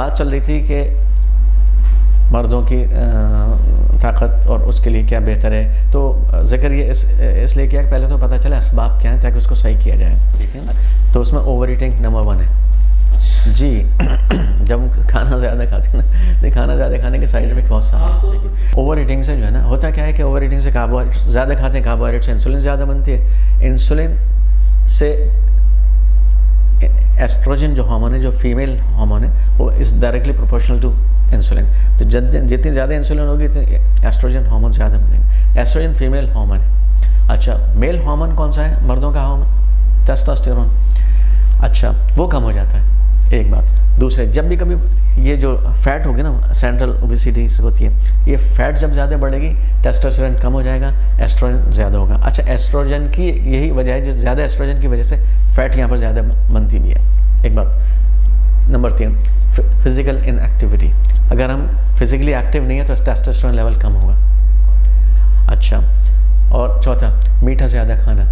बात चल रही थी कि मर्दों की ताकत और उसके लिए क्या बेहतर है, तो ज़िक्र ये इसलिए किया कि पहले तो पता चले असबाब क्या हैं ताकि उसको सही किया जाए, ठीक है। तो उसमें ओवर ईटिंग नंबर 1 है जी। जब खाना ज़्यादा खाते हैं ना, तो खाना ज़्यादा खाने के साइड इफेक्ट बहुत सारे हैं। ओवर ईटिंग से जो है ना, होता क्या है कि ओवर ईटिंग से कार्बोहाइड्रेट ज़्यादा खाते हैं, कार्बोहाइड्रेट से इंसुलिन ज़्यादा बनती है, इंसुलिन से एस्ट्रोजन जो हार्मोन है, जो फीमेल हार्मोन है, वो is directly proportional to insulin. तो जितनी ज़्यादा इंसुलिन होगी उतनी एस्ट्रोजन हार्मोन ज़्यादा बनेगा। एस्ट्रोजन फीमेल हार्मोन है। अच्छा, मेल हार्मोन कौन सा है? मर्दों का हार्मोन टेस्टोस्टेरोन। अच्छा, वो कम हो जाता है, एक बात। दूसरे, जब भी कभी ये जो फैट होगी ना, सेंट्रल ओबेसिटी होती है, ये फैट जब ज़्यादा बढ़ेगी टेस्टोस्टेरोन कम हो जाएगा, एस्ट्रोजन ज़्यादा होगा। अच्छा, एस्ट्रोजन की यही वजह है, जो ज़्यादा एस्ट्रोजन की वजह से फैट यहाँ पर ज़्यादा बनती भी है, एक बात। Number 3, physical inactivity. अगर हम फिज़िकली एक्टिव नहीं है तो टेस्टोस्टेरोन लेवल कम होगा। अच्छा, और चौथा, मीठा ज़्यादा खाना।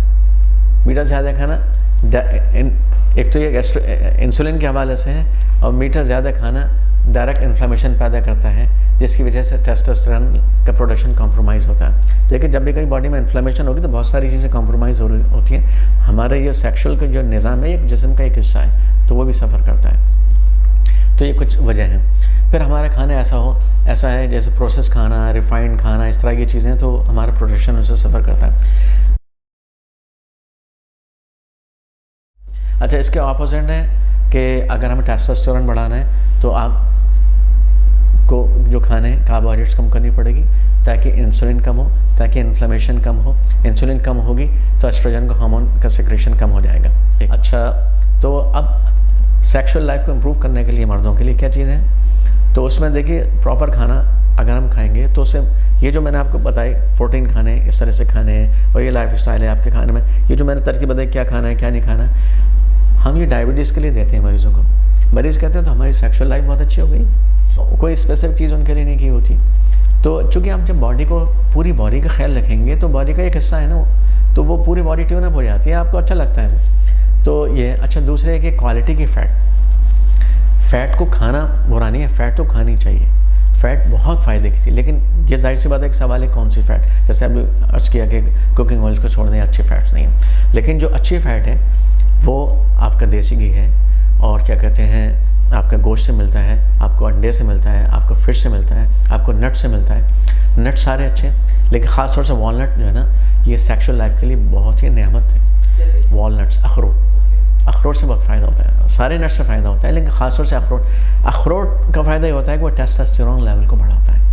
मीठा ज़्यादा खाना एक तो ये इंसुलिन के हवाले से है, और मीठा ज़्यादा खाना डायरेक्ट इन्फ्लेमेशन पैदा करता है, जिसकी वजह से टेस्टोस्टेरोन का प्रोडक्शन कॉम्प्रोमाइज़ होता है। लेकिन जब भी कहीं बॉडी में इन्फ्लेमेशन होगी तो बहुत सारी चीज़ें कॉम्प्रोमाइज़ होती हैं। हमारे ये सेक्सुअल का जो निज़ाम है, एक जिस्म का एक हिस्सा है, तो वो भी सफ़र करता है। तो ये कुछ वजह हैं। फिर हमारा खाना ऐसा है जैसे प्रोसेस खाना, रिफाइंड खाना, इस तरह की चीज़ें, तो हमारा प्रोडक्शन उससे सफ़र करता है। अच्छा, इसके ऑपोजिट है कि अगर हमें टेस्टोस्टेरोन बढ़ाना है तो आपको जो खाने हैं कार्बोहाइड्रेट्स कम करनी पड़ेगी ताकि इंसुलिन कम हो, ताकि इन्फ्लेमेशन कम हो। इंसुलिन कम होगी तो एस्ट्रोजन का हार्मोन का सेक्रेशन कम हो जाएगा। अच्छा, तो अब सेक्सुअल लाइफ को इम्प्रूव करने के लिए मर्दों के लिए क्या चीज़ें हैं, तो उसमें देखिए प्रॉपर खाना अगर हम खाएंगे तो उससे ये जो मैंने आपको बताई 14 खाने इस तरह से खाने हैं, और ये लाइफ स्टाइल है आपके खाने में, ये जो मैंने तरकीब बताई क्या खाना है क्या नहीं खाना, हम ये डायबिटीज़ के लिए देते हैं मरीज़ों को। मरीज़ कहते हैं तो हमारी सेक्सुअल लाइफ बहुत अच्छी हो गई, कोई स्पेसिफिक चीज़ उनके लिए नहीं की होती। तो चूँकि आप जब बॉडी को, पूरी बॉडी का ख्याल रखेंगे तो बॉडी का एक हिस्सा है ना, तो वो पूरी बॉडी ट्यून अप हो जाती है, आपको अच्छा लगता है। तो ये अच्छा, दूसरे है कि क्वालिटी की फ़ैट को खाना बुरा नहीं है, फ़ैट तो खानी चाहिए, फ़ैट बहुत फ़ायदे की चीज़। लेकिन ये जाहिर सी बात है, एक सवाल है कौन सी फ़ैट, जैसे अभी अर्ज़ किया कि कुकिंग ऑयल को छोड़ दें, अच्छी फ़ैट्स नहीं है। लेकिन जो अच्छी फ़ैट है वो आपका देसी घी है, और क्या कहते हैं, आपका गोश्त से मिलता है, आपको अंडे से मिलता है, आपको फ़िश से मिलता है, आपको नट से मिलता है। नट सारे अच्छे हैं, लेकिन ख़ास तौर से वॉलनट जो है ना, ये सेक्सुअल लाइफ के लिए बहुत ही नेमत है। वॉलनट्स, अखरोट से बहुत फ़ायदा होता है, सारे नट से फ़ायदा होता है, लेकिन ख़ास तौर से अखरोट का फ़ायदा ये होता है कि वो टेस्टोस्टेरोन लेवल को बढ़ाता है,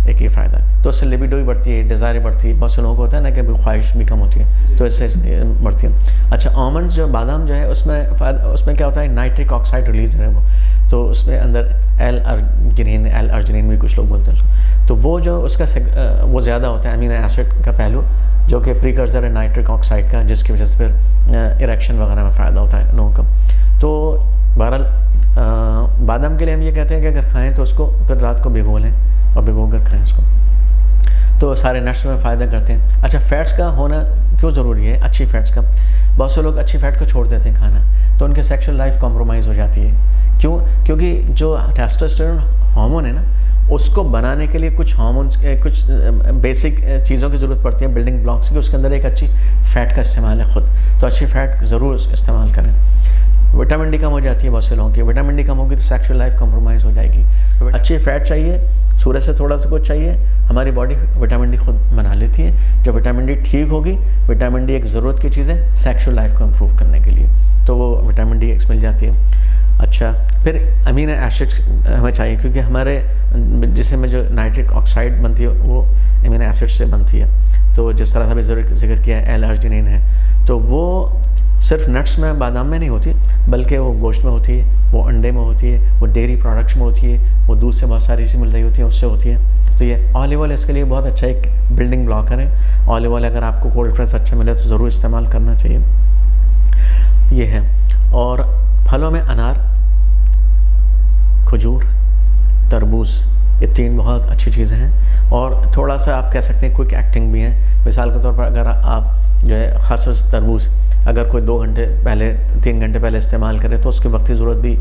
एक ये फ़ायदा है। तो उससे लिबिडो भी बढ़ती है, डिज़ायर बढ़ती है। बहुत से लोगों को होता है ना कि ख्वाहिश भी कम होती है, तो इससे बढ़ती है। अच्छा, आमंड जो बादाम जो है उसमें क्या होता है, नाइट्रिक ऑक्साइड रिलीज है वो, तो उसमें अंदर एल अर्जिनिन भी कुछ लोग बोलते हैं, तो वो जो उसका वो ज़्यादा होता है अमीनो एसिड का पहलू, जो कि प्रीकर्सर है नाइट्रिक ऑक्साइड का, जिसकी वजह से फिर इरेक्शन वगैरह में फ़ायदा होता है लोगों को। तो बहरहाल बादाम के लिए हम ये कहते हैं कि अगर खाएं तो उसको फिर रात को भिगो लें और भिगो कर खाएँ उसको, तो सारे नट्स में फ़ायदा करते हैं। अच्छा, फ़ैट्स का होना क्यों ज़रूरी है, अच्छी फ़ैट्स का? बहुत से लोग अच्छी फ़ैट को छोड़ देते हैं खाना, तो उनके सेक्सुअल लाइफ कॉम्प्रोमाइज़ हो जाती है। क्यों? क्योंकि जो टेस्टोस्टेरोन हार्मोन है ना, उसको बनाने के लिए कुछ हार्मोन्स, कुछ बेसिक चीज़ों की ज़रूरत पड़ती है, बिल्डिंग ब्लॉक्स की। उसके अंदर एक अच्छी फ़ैट का इस्तेमाल है खुद, तो अच्छी फ़ैट ज़रूर इस्तेमाल करें। विटामिन डी कम हो जाती है बहुत से लोगों की, विटामिन डी कम होगी तो सेक्सुअल लाइफ कॉम्प्रोमाइज़ हो जाएगी। अच्छी फ़ैट चाहिए, सूरज से थोड़ा सा कुछ चाहिए, हमारी बॉडी विटामिन डी खुद बना लेती है। जब विटामिन डी ठीक होगी, विटामिन डी एक ज़रूरत की चीज़ है सेक्सुअल लाइफ को इम्प्रूव करने के लिए, तो वो विटामिन डी मिल जाती है। अच्छा, फिर अमीनो एसिड्स हमें चाहिए, क्योंकि हमारे जिसम में जो नाइट्रिक ऑक्साइड बनती है वो अमीनो एसिड से बनती है। तो जिस तरह से अभी जिक्र किया है, एल अर्जिनिन है, तो वो सिर्फ नट्स में, बादाम में नहीं होती, बल्कि वो गोश्त में होती है, वो अंडे में होती है, वो डेयरी प्रोडक्ट्स में होती है, वो दूध से बहुत सारी चीज़ें मिल रही होती हैं, उससे होती है। तो ये ऑलिव ऑयल इसके लिए बहुत अच्छा एक बिल्डिंग ब्लॉकर है। ऑलिव ऑयल अगर आपको कोल्ड प्रेस अच्छा मिले तो ज़रूर इस्तेमाल करना चाहिए, ये है। और फलों में अनार, खजूर, तरबूज, ये 3 बहुत अच्छी चीज़ें हैं। और थोड़ा सा आप कह सकते हैं क्विक एक्टिंग भी हैं। मिसाल के तौर पर अगर आप जो है खास तरबूज अगर कोई 2 घंटे पहले, 3 घंटे पहले इस्तेमाल करें तो उसकी वक्ती ज़रूरत भी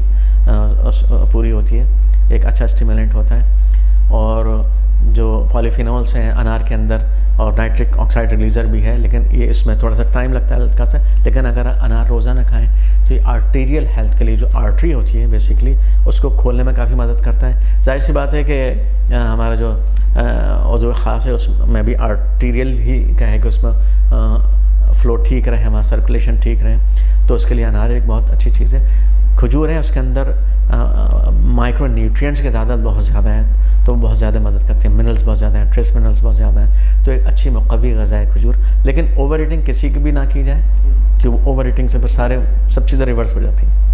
पूरी होती है। होती है, एक अच्छा स्टिमुलेंट होता है। और जो पॉलीफिनॉल्स हैं अनार के अंदर, और नाइट्रिक ऑक्साइड रिलीज़र भी है, लेकिन ये इसमें थोड़ा सा टाइम लगता है हल्का सा, लेकिन अगर अनार रोज़ाना खाएं तो ये आर्टीरियल हेल्थ के लिए, जो आर्टरी होती है बेसिकली, उसको खोलने में काफ़ी मदद करता है। जाहिर सी बात है कि हमारा जो उज़्व ख़ास है उसमें भी आर्टीरियल ही कहे कि उसमें फ़्लो ठीक रहे, हमारा सर्कुलेशन ठीक रहे, तो उसके लिए अनार एक बहुत अच्छी चीज़ है। खजूर है, उसके अंदर माइक्रो न्यूट्रिएंट्स की तादाद बहुत ज़्यादा है, तो बहुत ज़्यादा मदद करते हैं, मिनरल्स बहुत ज़्यादा हैं, ट्रेस मिनरल्स बहुत ज़्यादा हैं, तो एक अच्छी मुक़व्वी ग़ज़ा है खजूर। लेकिन ओवर ईटिंग किसी की भी ना की जाए, कि ओवर ईटिंग से फिर सब चीज़ें रिवर्स हो जाती हैं।